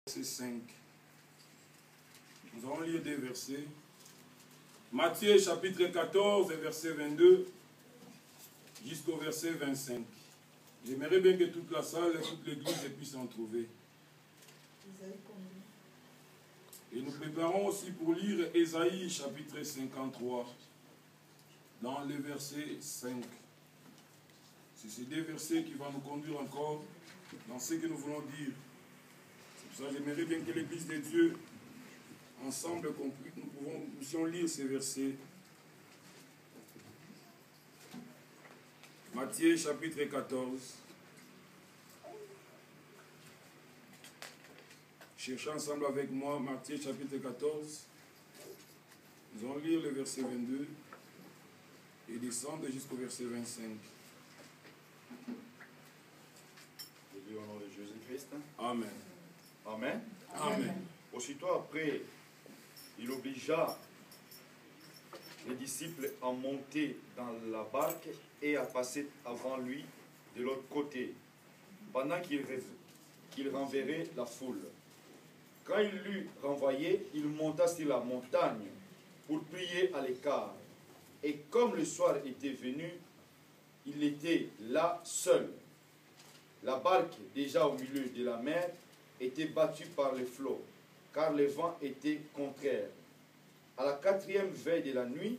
Verset 5. Nous allons lire des versets. Matthieu chapitre 14, verset 22 jusqu'au verset 25. J'aimerais bien que toute la salle et toute l'église puisse en trouver. Et nous préparons aussi pour lire Ésaïe chapitre 53 dans le verset 5. C'est ces deux versets qui vont nous conduire encore dans ce que nous voulons dire. C'est pour ça que j'aimerais bien que l'Église de Dieu, ensemble, nous puissions lire ces versets. Matthieu chapitre 14. Cherchez ensemble avec moi Matthieu chapitre 14. Nous allons lire le verset 22 et descendre jusqu'au verset 25. Je lis au nom de Jésus-Christ. Amen. Amen. Amen. Aussitôt après, il obligea les disciples à monter dans la barque et à passer avant lui de l'autre côté, pendant qu'il renverrait la foule. Quand il l'eut renvoyé, il monta sur la montagne pour prier à l'écart. Et comme le soir était venu, il était là seul. La barque, déjà au milieu de la mer, était battue par les flots, car le vent était contraire. À la 4e veille de la nuit,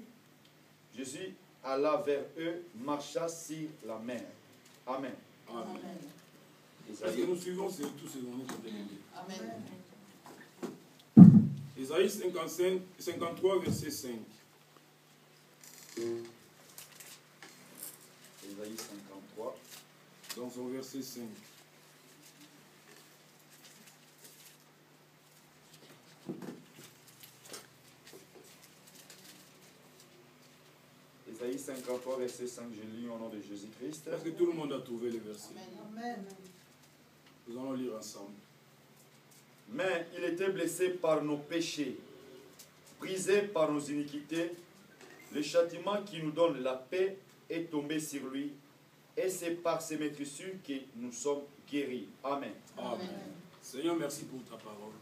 Jésus alla vers eux, marcha sur la mer. Amen. Amen. Est-ce que nous suivons tous ces noms? Amen. Ésaïe 53, verset 5. Ésaïe 53. Dans son verset 5. Ésaïe 53, verset 5, je lis au nom de Jésus-Christ. Est-ce que tout le monde a trouvé le verset? Amen. Nous allons lire ensemble. Mais il était blessé par nos péchés, brisé par nos iniquités. Le châtiment qui nous donne la paix est tombé sur lui. Et c'est par ses maîtrissures que nous sommes guéris. Amen. Amen. Seigneur, merci pour ta parole.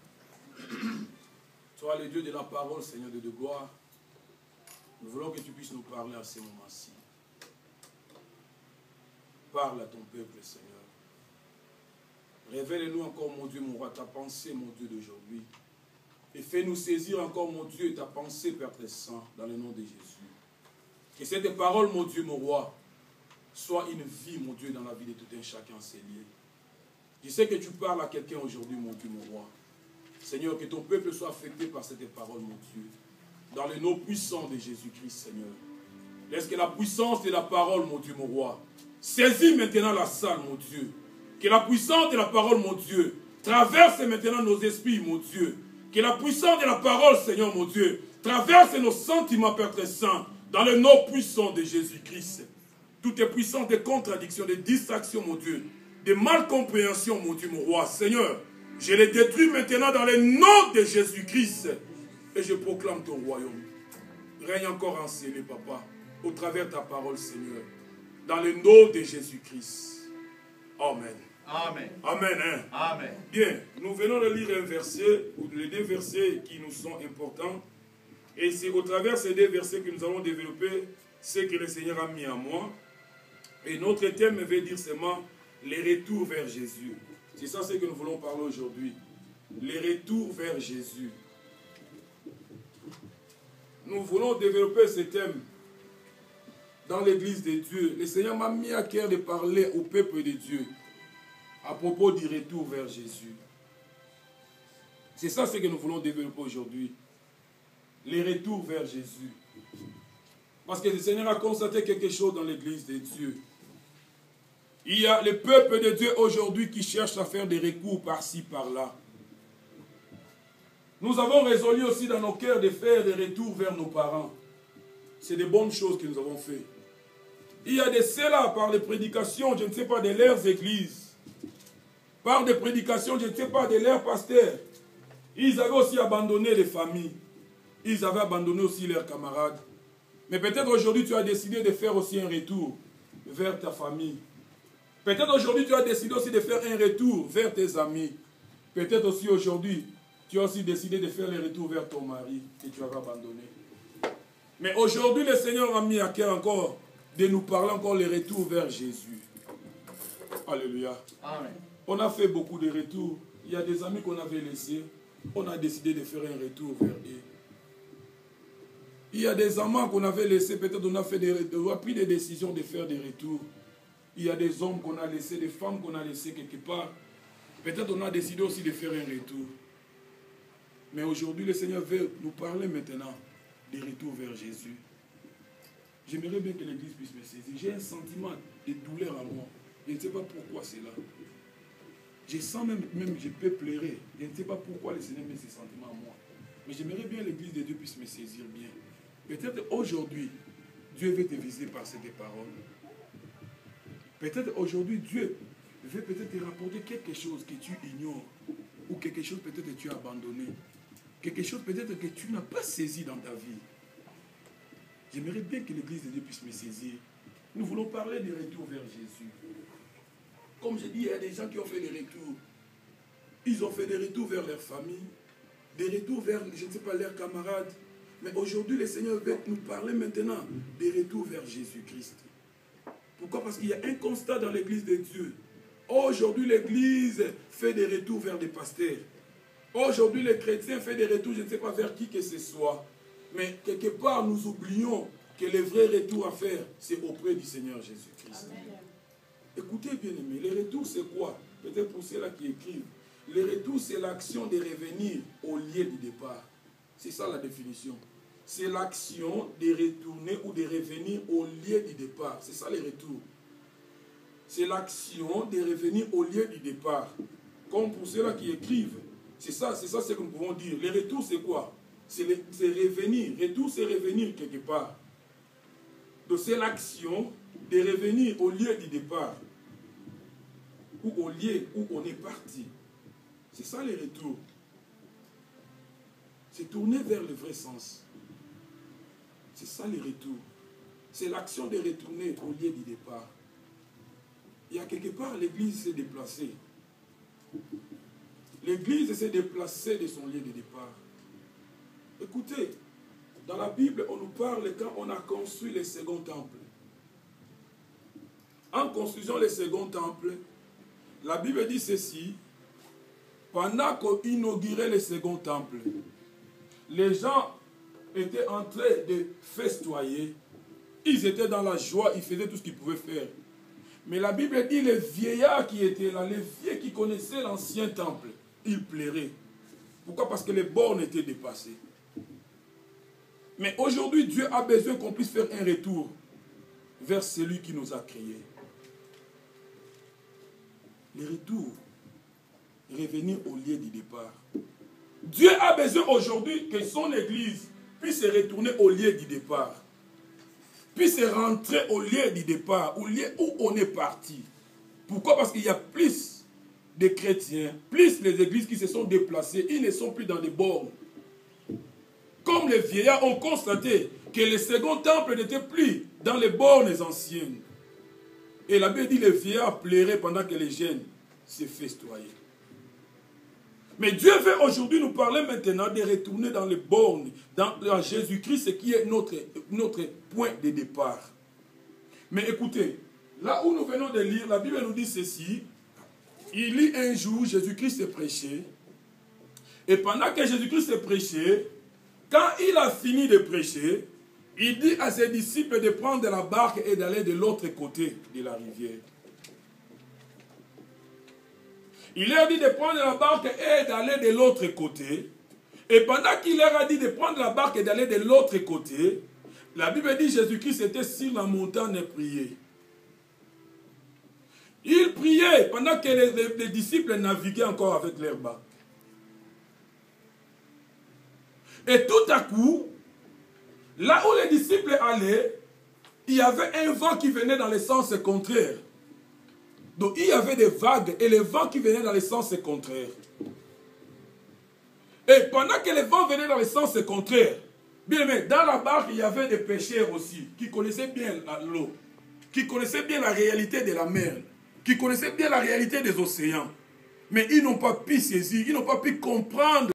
Toi, le Dieu de la parole, Seigneur de gloire, nous voulons que tu puisses nous parler à ce moment-ci. Parle à ton peuple, Seigneur. Révèle-nous encore, mon Dieu, mon roi, ta pensée, mon Dieu, d'aujourd'hui. Et fais-nous saisir encore, mon Dieu, ta pensée, Père très saint, dans le nom de Jésus. Que cette parole, mon Dieu, mon roi, soit une vie, mon Dieu, dans la vie de tout un chacun, c'est lié. Je sais que tu parles à quelqu'un aujourd'hui, mon Dieu, mon roi. Seigneur, que ton peuple soit affecté par cette parole, mon Dieu. Dans le nom puissant de Jésus-Christ, Seigneur. Laisse que la puissance de la parole, mon Dieu, mon roi, saisis maintenant la salle, mon Dieu. Que la puissance de la parole, mon Dieu, traverse maintenant nos esprits, mon Dieu. Que la puissance de la parole, Seigneur, mon Dieu, traverse nos sentiments, Père très saint, dans le nom puissant de Jésus-Christ. Toute puissance de contradiction, de distraction, mon Dieu, de malcompréhension, mon Dieu, mon roi, Seigneur, je les détruis maintenant dans le nom de Jésus-Christ. Et je proclame ton royaume. Règne encore enseigné, Papa, au travers de ta parole, Seigneur. Dans le nom de Jésus-Christ. Amen. Amen. Amen. Hein? Amen. Bien, nous venons de lire un verset, ou les deux versets qui nous sont importants. Et c'est au travers de ces deux versets que nous allons développer ce que le Seigneur a mis en moi. Et notre thème veut dire seulement les retours vers Jésus. C'est ça ce que nous voulons parler aujourd'hui. Les retours vers Jésus. Nous voulons développer ce thème dans l'église de Dieu. Le Seigneur m'a mis à cœur de parler au peuple de Dieu à propos du retour vers Jésus. C'est ça ce que nous voulons développer aujourd'hui. Les retours vers Jésus. Parce que le Seigneur a constaté quelque chose dans l'église de Dieu. Il y a le peuple de Dieu aujourd'hui qui cherche à faire des recours par-ci, par-là. Nous avons résolu aussi dans nos cœurs de faire des retours vers nos parents. C'est des bonnes choses que nous avons fait. Il y a de cela par les prédications, je ne sais pas, de leurs églises. Par des prédications, je ne sais pas, de leurs pasteurs. Ils avaient aussi abandonné les familles. Ils avaient abandonné aussi leurs camarades. Mais peut-être aujourd'hui, tu as décidé de faire aussi un retour vers ta famille. Peut-être aujourd'hui, tu as décidé aussi de faire un retour vers tes amis. Peut-être aussi aujourd'hui, tu as aussi décidé de faire le retour vers ton mari que tu avais abandonné. Mais aujourd'hui, le Seigneur a mis à cœur encore de nous parler encore le retour vers Jésus. Alléluia. Amen. On a fait beaucoup de retours. Il y a des amis qu'on avait laissés. On a décidé de faire un retour vers eux. Il y a des amants qu'on avait laissés. Peut-être on a pris des décisions de faire des retours. Il y a des hommes qu'on a laissés, des femmes qu'on a laissées quelque part. Peut-être on a décidé aussi de faire un retour. Mais aujourd'hui, le Seigneur veut nous parler maintenant des retours vers Jésus. J'aimerais bien que l'Église puisse me saisir. J'ai un sentiment de douleur en moi. Je ne sais pas pourquoi c'est là. Je sens même je peux pleurer. Je ne sais pas pourquoi le Seigneur met ces sentiments en moi. Mais j'aimerais bien que l'Église de Dieu puisse me saisir bien. Peut-être aujourd'hui, Dieu veut te visiter par cette parole. Peut-être aujourd'hui, Dieu veut peut-être te rapporter quelque chose que tu ignores. Ou quelque chose peut-être que tu as abandonné. Quelque chose peut-être que tu n'as pas saisi dans ta vie. J'aimerais bien que l'Église de Dieu puisse me saisir. Nous voulons parler du retour vers Jésus. Comme je dis, il y a des gens qui ont fait des retours. Ils ont fait des retours vers leur famille, des retours vers, je ne sais pas, leurs camarades. Mais aujourd'hui, le Seigneur veut nous parler maintenant des retours vers Jésus-Christ. Pourquoi? Parce qu'il y a un constat dans l'Église de Dieu. Aujourd'hui, l'Église fait des retours vers des pasteurs. Aujourd'hui, les chrétiens font des retours, je ne sais pas vers qui que ce soit. Mais quelque part, nous oublions que le vrai retour à faire, c'est auprès du Seigneur Jésus-Christ. Écoutez, bien-aimés, les retours, c'est quoi? Peut-être pour ceux-là qui écrivent. Les retours, c'est l'action de revenir au lieu du départ. C'est ça la définition. C'est l'action de retourner ou de revenir au lieu du départ. C'est ça les retours. C'est l'action de revenir au lieu du départ. Comme pour ceux-là qui écrivent. C'est ça ce que nous pouvons dire. Les retours, c'est quoi? C'est revenir. Retour, c'est revenir quelque part. Donc c'est l'action de revenir au lieu du départ. Ou au lieu où on est parti. C'est ça les retours. C'est tourner vers le vrai sens. C'est ça les retours. C'est l'action de retourner au lieu du départ. Il y a quelque part, l'Église s'est déplacée. L'Église s'est déplacée de son lieu de départ. Écoutez, dans la Bible, on nous parle quand on a construit le second temple. En construisant le second temple, la Bible dit ceci: pendant qu'on inaugurait le second temple, les gens étaient en train de festoyer. Ils étaient dans la joie, ils faisaient tout ce qu'ils pouvaient faire. Mais la Bible dit les vieillards qui étaient là, les vieux qui connaissaient l'ancien temple, ils pleuraient. Pourquoi? Parce que les bornes étaient dépassées. Mais aujourd'hui, Dieu a besoin qu'on puisse faire un retour vers celui qui nous a créés. Le retour, revenir au lieu du départ. Dieu a besoin aujourd'hui que son Église puisse se retourner au lieu du départ. Puisse rentrer au lieu du départ, au lieu où on est parti. Pourquoi? Parce qu'il y a plus de chrétiens, plus les églises qui se sont déplacées, ils ne sont plus dans les bornes. Comme les vieillards ont constaté que le second temple n'était plus dans les bornes anciennes. Et la Bible dit que les vieillards pleuraient pendant que les jeunes se festoyaient. Mais Dieu veut aujourd'hui nous parler maintenant de retourner dans les bornes, dans Jésus-Christ, ce qui est notre point de départ. Mais écoutez, là où nous venons de lire, la Bible nous dit ceci. Il lit un jour, Jésus-Christ s'est prêché. Et pendant que Jésus-Christ s'est prêché, quand il a fini de prêcher, il dit à ses disciples de prendre la barque et d'aller de l'autre côté de la rivière. Il leur a dit de prendre la barque et d'aller de l'autre côté. Et pendant qu'il leur a dit de prendre la barque et d'aller de l'autre côté, la Bible dit que Jésus-Christ était sur la montagne et priait. Il priait pendant que les disciples naviguaient encore avec leur barque. Et tout à coup, là où les disciples allaient, il y avait un vent qui venait dans le sens contraire. Donc il y avait des vagues et les vents qui venaient dans le sens contraire. Et pendant que les vents venaient dans le sens contraire, bien aimé, dans la barque, il y avait des pêcheurs aussi qui connaissaient bien l'eau, qui connaissaient bien la réalité de la mer, qui connaissaient bien la réalité des océans. Mais ils n'ont pas pu saisir, ils n'ont pas pu comprendre